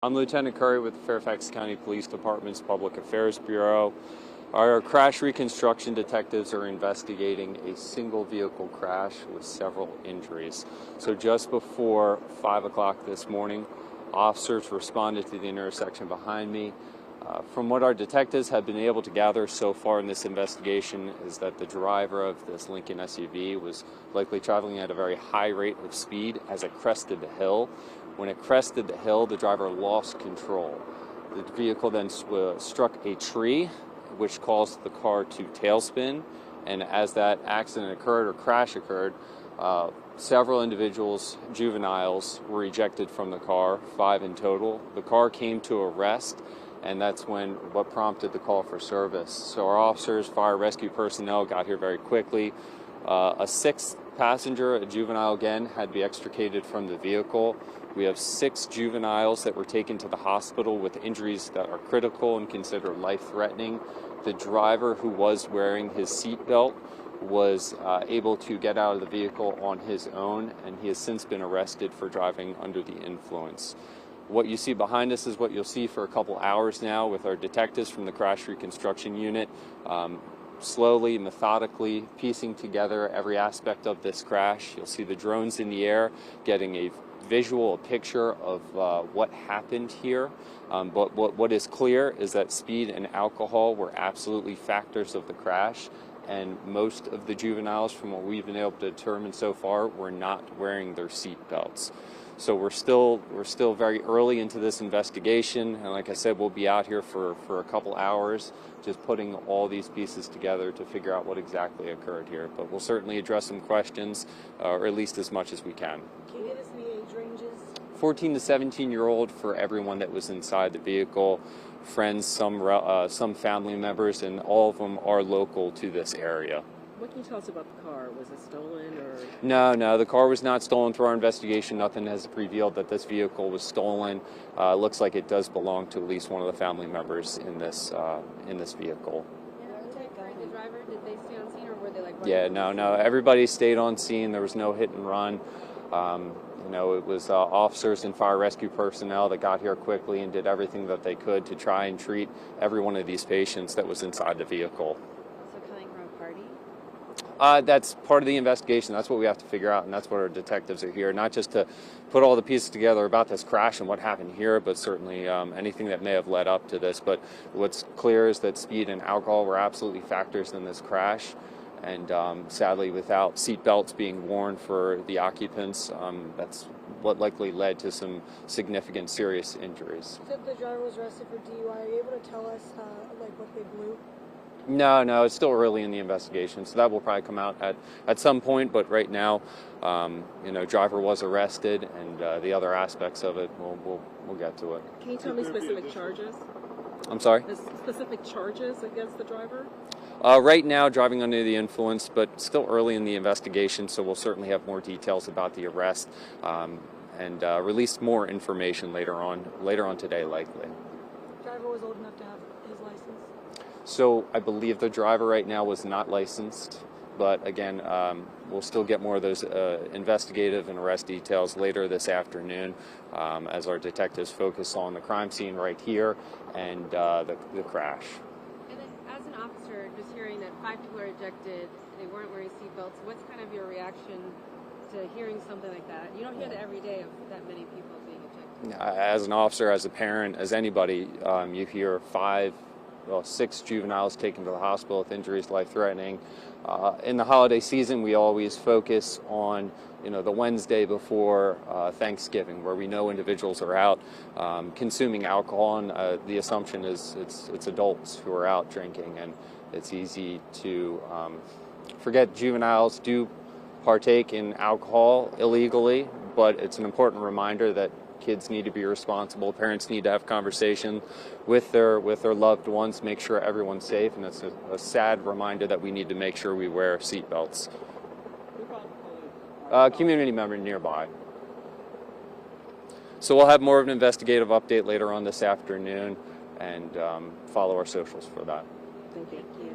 I'm Lieutenant Curry with the Fairfax County Police Department's Public Affairs Bureau. Our crash reconstruction detectives are investigating a single vehicle crash with several injuries. So just before 5 o'clock this morning, officers responded to the intersection behind me. From what our detectives have been able to gather so far in this investigation is that the driver of this Lincoln SUV was likely traveling at a very high rate of speed as it crested the hill. When it crested the hill, the driver lost control. The vehicle then struck a tree, which caused the car to tailspin. And as that accident occurred or crash occurred, several individuals, juveniles, were ejected from the car, 5 in total. The car came to a rest, and that's what prompted the call for service. So our officers, fire rescue personnel got here very quickly. A 6th passenger, a juvenile again, had to be extricated from the vehicle. We have 6 juveniles that were taken to the hospital with injuries that are critical and considered life-threatening. The driver, who was wearing his seatbelt, was able to get out of the vehicle on his own, and he has since been arrested for driving under the influence. What you see behind us is what you'll see for a couple hours now with our detectives from the Crash Reconstruction Unit, slowly, methodically piecing together every aspect of this crash. You'll see the drones in the air getting a picture of what happened here. But what is clear is that speed and alcohol were absolutely factors of the crash, and most of the juveniles, from what we've been able to determine so far, were not wearing their seat belts. So we're still very early into this investigation, and like I said, we'll be out here for a couple hours just putting all these pieces together to figure out what exactly occurred here. But we'll certainly address some questions, or at least as much as we can. Can you give us the age ranges? 14 to 17-year-old for everyone that was inside the vehicle, friends, some family members, and all of them are local to this area. What can you tell us about the car? Was it stolen or? No, the car was not stolen. Through our investigation, nothing has revealed that this vehicle was stolen. Looks like it does belong to at least one of the family members in this vehicle. The driver, did they stay on scene or were they like? Yeah, no. Everybody stayed on scene. There was no hit and run. It was officers and fire rescue personnel that got here quickly and did everything that they could to try and treat every one of these patients that was inside the vehicle. Also coming from a party? That's part of the investigation. That's what we have to figure out, and that's what our detectives are here, not just to put all the pieces together about this crash and what happened here, but certainly anything that may have led up to this. But what's clear is that speed and alcohol were absolutely factors in this crash. And sadly, without seat belts being worn for the occupants, that's what likely led to some significant serious injuries. You said the driver was arrested for DUI. Are you able to tell us what they blew? No, it's still early in the investigation, so that will probably come out at some point. But right now, driver was arrested, and the other aspects of it, we'll get to it. Can you tell me specific charges? I'm sorry? The specific charges against the driver? Right now, driving under the influence, but still early in the investigation, so we'll certainly have more details about the arrest and release more information later on today, likely. The driver was old enough to have his license? So I believe the driver right now was not licensed, but again, we'll still get more of those investigative and arrest details later this afternoon as our detectives focus on the crime scene right here and the crash. And then as an officer, just hearing that 5 people are ejected, they weren't wearing seatbelts, what's kind of your reaction to hearing something like that? You don't hear that every day of that many people being ejected. As an officer, as a parent, as anybody, you hear 6 juveniles taken to the hospital with injuries life-threatening. In the holiday season, we always focus on the Wednesday before Thanksgiving, where we know individuals are out consuming alcohol, and the assumption is it's adults who are out drinking, and it's easy to forget juveniles do partake in alcohol illegally, but it's an important reminder that kids need to be responsible. Parents need to have conversation with their loved ones, make sure everyone's safe, and it's a sad reminder that we need to make sure we wear seatbelts. Community member nearby. So we'll have more of an investigative update later on this afternoon, and follow our socials for that. Thank you.